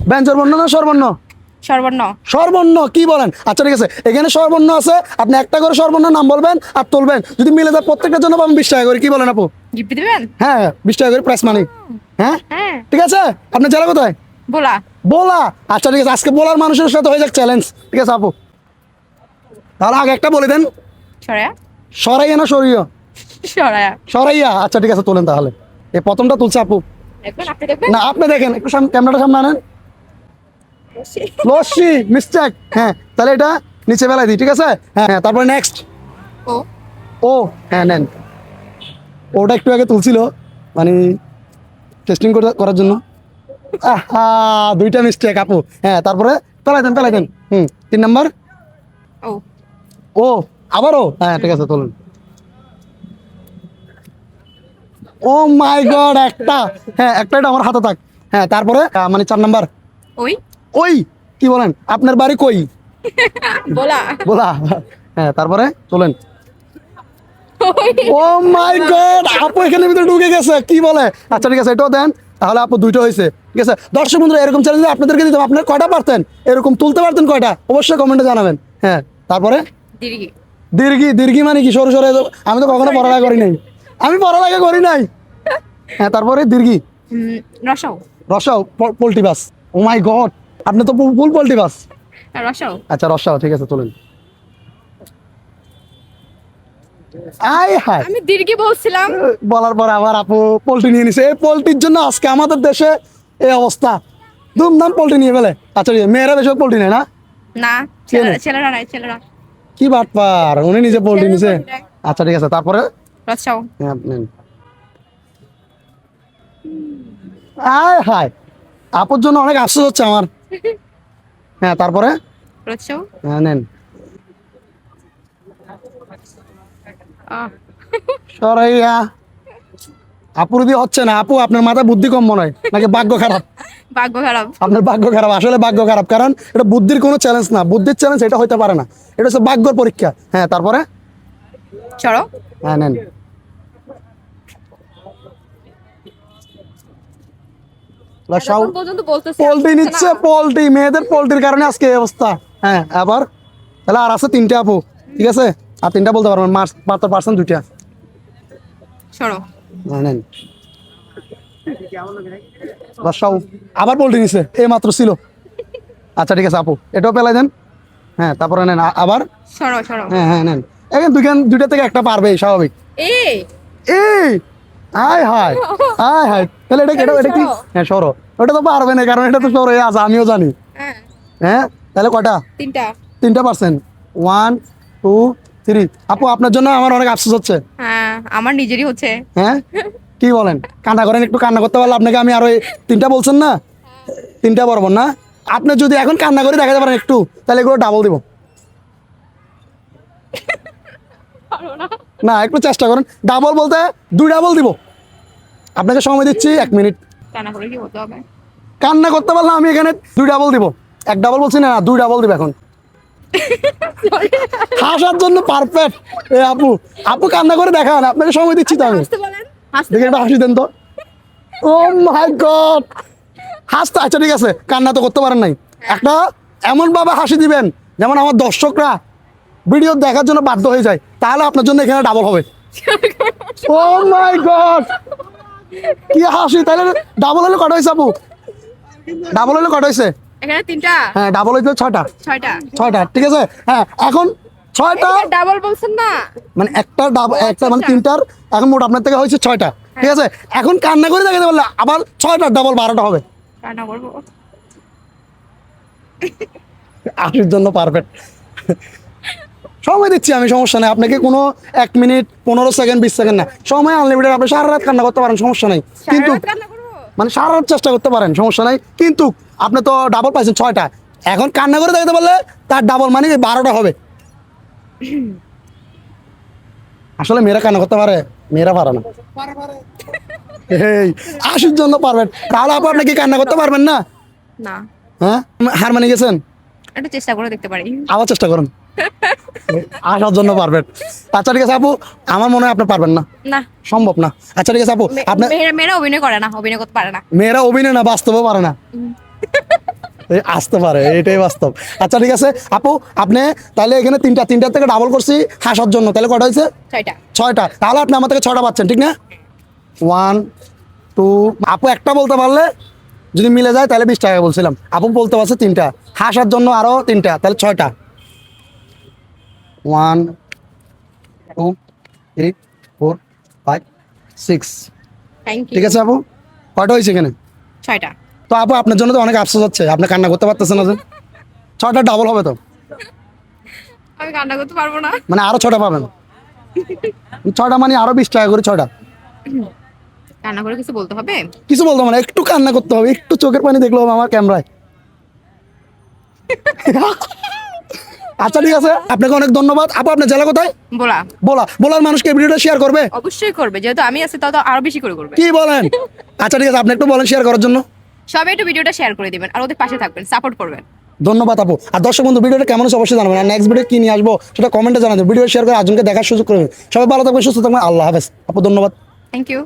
ব্যঞ্জন বর্ণ না স্বরবর্ণ? সর্বর্ণ। স্বরবর্ণ কি বলেন? আচ্ছা ঠিক আছে, এখানে স্বরবর্ণ আছে, আপনি একটা করে স্বরবর্ণ নাম বলবেন আর তুলবেন, যদি মিলে যায় প্রত্যেকটার জন্য পাবেন 20 টাকা করে। কি বলেন আপু? গিফট দিবেন? হ্যাঁ 20 টাকা করে প্রাইস মানি। হ্যাঁ হ্যাঁ। ঠিক আছে, আপনার জেলা কোথায়? বলা। বলা। আচ্ছা ঠিক আছে, আজকে বলার মানুষের সাথে হয়ে যাক চ্যালেঞ্জ। ঠিক আছে আপু, তাহলে আগে একটা বলে দেন। সরায়া। সরাইয়া না সরিয়? সরায়া। সরাইয়া। আচ্ছা ঠিক আছে, তোলেন তাহলে। এই প্রথমটা তুলছে আপু। দেখবেন, আপনি দেখবেন। না আপনি দেখেন, একটু ক্যামেরাটা সামনে আনেন। লস্যি মিস্টেক। হ্যাঁ তাহলে এটা নিচে ফেলাই দিই। ঠিক আছে, হ্যাঁ হ্যাঁ, তারপরে নেক্সট। ও। ও হ্যাঁ নেন। ওটা একটু আগে তুলছিল, মানে টেস্টিং করার জন্য। আহা, দুইটা মিস্টেক আপু। হ্যাঁ তারপরে পেলাই দেন। 3 নাম্বার। ও। ও আবারও। হ্যাঁ ঠিক আছে, তুলুন। ও মাই গড, একটা। হ্যাঁ একটা, এটা আমার হাতে থাক। হ্যাঁ তারপরে মানে 4 নাম্বার। ওই। ওই কি বলেন? আপনার বাড়ি কই? বলা। বলা। হ্যাঁ তারপরে চলেন। ওই। ও মাই গড, আপু এখানে ভিতরে ঢুকে গেছে। কি বলে? আচ্ছা ঠিক আছে, এটাও দেন। তাহলে আপু দুইটা হয়েছে। ঠিক আছে দর্শক বন্ধুরা, এরকম চ্যালেঞ্জ আপনাদেরকে দিতাম, আপনারা কয়টা পারতেন? এরকম তুলতে পারতেন কয়টা? অবশ্যই কমেন্টে জানাবেন। হ্যাঁ তারপরে দীর্ঘি। দীর্ঘি মানে কি? সরু সরে? আমি তো কখনো পড়ালেখা করি নাই। হ্যাঁ তারপরে দীর্ঘি। রসাও। রসাও পোল্ট্রি বাস। ও মাই গড, আপনি তো ফুল পোল্ট্রি বাস। রসাও। আচ্ছা রসাও, ঠিক আছে চলেন। আই হাই, আমি দীর্ঘি বলছিলাম। বলার পর আবার আপু পোল্ট্রি নিয়ে নিছে। এই পোল্ট্রির জন্য আজকে আমাদের দেশে এই অবস্থা। ধুমধাম পোল্ট্রি নিয়ে ফেলে। আচ্ছা ঠিক আছে, মেয়েরা বেশি পোল্ট্রি নেয় না? না, ছেলেরা নাই, ছেলেরা। কি বাটপার, উনি নিজে পোল্ট্রি নিছে। আচ্ছা ঠিক আছে, তারপরে রসাও। হ্যাঁ নেন। আয় হাই, আপুর জন্য অনেক আফসোস হচ্ছে আমার। হ্যাঁ তারপরে রসাও। হ্যাঁ নেন। আহ, সরাইয়া। আপুর দিয়ে হচ্ছে না। আপু আপনার মাথায় বুদ্ধি কম মনে হয়, নাকি ভাগ্য খারাপ? ভাগ্য খারাপ। আপনার ভাগ্য খারাপ, আসলে ভাগ্য খারাপ, কারণ এটা বুদ্ধির কোনো চ্যালেঞ্জ না। বুদ্ধির চ্যালেঞ্জ এটা হইতে পারে না, এটা হচ্ছে ভাগ্যর পরীক্ষা। হ্যাঁ তারপরে চড়ো। হ্যাঁ নেন। এতক্ষণ পর্যন্ত বলতেছি, পোল্ট্রি আসছে নিচ্ছে, না। পোল্ট্রি, মেয়েদের পোল্ট্রির কারণে আজকে এই অবস্থা। হ্যাঁ আবার তাহলে আর আছে 3টে আপু। ঠিক আছে, আর 3টা বলতে পারবেন, মাত্র পারছেন 2টা। সরো। হ্যাঁ নেন। রসাও আবার পোল্ট্রি নিচ্ছে, এই মাত্র ছিল। আচ্ছা ঠিক আছে আপু, এটাও পেলাই দেন। হ্যাঁ তারপরে নেন আবার। সরো, সরো। হ্যাঁ হ্যাঁ নেন। এখন দুইটা থেকে একটা পারবে, স্বাভাবিক। এই এই হাই হাই হাই হাই, তাহলে এটা কি? হ্যাঁ সরো। ওটা তো পারবে না, কারণ এটা তো সরো আছে, আমিও জানি। হ্যাঁ। হ্যাঁ তাহলে কয়টা? 3টা। 3টা পারছেন। 1 2 3। আপু আপনার জন্য আমার অনেক আফসোস হচ্ছে। হ্যাঁ, আমার নিজেরই হচ্ছে। হ্যাঁ কি বলেন? কান্না করেন, একটু কান্না করতে পারলে আপনাকে আমি আরো 3টা বলছেন না, 3টা বরাবর না। আপনি যদি এখন কান্না করে দেখাতে পারেন একটু, তাহলে এগুলো ডাবল দিব। পারো না। না একটু চেষ্টা করেন, ডাবল বলতে 2 ডাবল দিব। আপনাকে সময় দিচ্ছি 1 মিনিট। কান্না করে কি বলতে হবে? কান্না করতে পারলে আমি এখানে 2 ডাবল দিব। 1 ডাবল বলছি না, 2 ডাবল দিব এখন। হাসার জন্য পারফেক্ট। এ আপু, আপু কান্না করে দেখান, আপনাকে সময় দিচ্ছি তো আমি। হাসতে বলেন। হাসতে দেখে একটা হাসি দেন তো। ও মাই গড, হাসতে। আচ্ছা ঠিক আছে, কান্না তো করতে পারেন নাই। একটা এমন ভাবে হাসি দিবেন যেমন আমার দর্শকরা ভিডিও দেখার জন্য বাধ্য হয়ে যায়, তাহলে আপনার জন্য এখানে ডাবল হবে। ও মাই গড, কি হাসি! তাহলে ডাবল হলে কটা হয়েছে আপু? ডাবল হলে কটা হয়েছে? এখানে 3টা। হ্যাঁ ডাবল হয়েছে 6টা। 6টা। 6টা ঠিক আছে। হ্যাঁ এখন 6টা, ডাবল বলছেন না? মানে একটা ডাবল, একটা মানে আচ্ছা। 3টার। এখন মোট আপনার থেকে হয়েছে 6টা। ঠিক আছে, এখন কান্না করে দেখাতে পারলে আবার 6টার ডাবল 12টা হবে। কান্না করবো। আশির জন্য পারফেক্ট। সময় দিচ্ছি আমি, সমস্যা নেই। আপনাকে কোনো 1 মিনিট 15 সেকেন্ড 20 সেকেন্ড না, সময় আনলিমিটেড। আপনি সারা রাত কান্না করতে পারেন, সমস্যা নেই। কিন্তু সারা রাত কান্না করবো? মানে সারা রাত চেষ্টা করতে পারেন, সমস্যা নাই। কিন্তু আপনি তো ডাবল পাইছেন 6টা, এখন কান্না করে দেখাতে পারলে তার ডাবল মানে 12টা হবে। আসলে মেয়েরা কান্না করতে পারে, মেয়েরা পারে না। এই 80-র জন্য পারবেন। তাহলে আপু আপনি কি কান্না করতে পারবেন না? না। হ্যাঁ হার মানে গেছেন? একটু চেষ্টা করে দেখতে পারি। আবার চেষ্টা করুন, আসার জন্য পারবেন। আচ্ছা ঠিক আছে আপু, আমার মনে হয় আপনি পারবেন না, না। সম্ভব না। আচ্ছা ঠিক আছে আপু, আপনার মেয়েরা অভিনয় করে না, অভিনয় করতে পারে না। মেয়েরা অভিনয় না, বাস্তবেও পারে না। এই আসতে পারে, এটাই বাস্তব। আচ্ছা ঠিক আছে আপু, আপনি তাহলে এখানে তিনটা থেকে ডাবল করছি হাসার জন্য, তাহলে কটা হয়েছে? 6টা। 6টা। তাহলে আপনি আমার থেকে 6টা পাচ্ছেন, ঠিক না? 1 2, আপু একটা বলতে পারলে যদি মিলে যায় তাহলে 20 টাকা বলছিলাম, আপু বলতে পারছে 3টা, হাসার জন্য আরো 3টা, তাহলে 6টা। 1 2 3 4 5 6। Thank you. ঠিক আছে আপু, কয়টা হয়েছে এখানে? 6টা। তো আপু আপনার জন্য তো অনেক আফসোস হচ্ছে, আপনি কান্না করতে পারতেছেন না যে। 6টা ডাবল হবে তো, আমি কান্না করতে পারবো না। মানে আরো 6টা পাবেন। 6টা মানে আরো 20 টাকা করে 6টা। কান্না করে কিছু বলতে হবে? কিছু বলতো মানে একটু কান্না করতে হবে, একটু চোখের পানি দেখলো আমার ক্যামেরায়। আচ্ছা ঠিক আছে, আপনাকে অনেক ধন্যবাদ আপু। আপনার জেলা কোথায়? বলা। বলার মানুষকে ভিডিওটা শেয়ার করবে? অবশ্যই করবে, যেহেতু আমি আছি তত আরো বেশি করে করবে। কি বলেন? আচ্ছা ঠিক আছে, আপনি একটু বলেন শেয়ার করার জন্য। সবাই একটু ভিডিওটা শেয়ার করে দিবেন আর ওদের পাশে থাকবেন, সাপোর্ট করবেন। ধন্যবাদ আপু। আর দর্শক বন্ধু, ভিডিওটা কেমন হচ্ছে অবশ্যই জানাবেন, আর নেক্সট ভিডিও কি নিয়ে আসবো সেটা কমেন্টে জানাবেন। ভিডিও শেয়ার করে আজকে দেখার সুযোগ করবেন। সবাই ভালো থাকবেন, সুস্থ থাকবেন। আল্লাহ হাফেজ আপু, ধন্যবাদ। Thank you.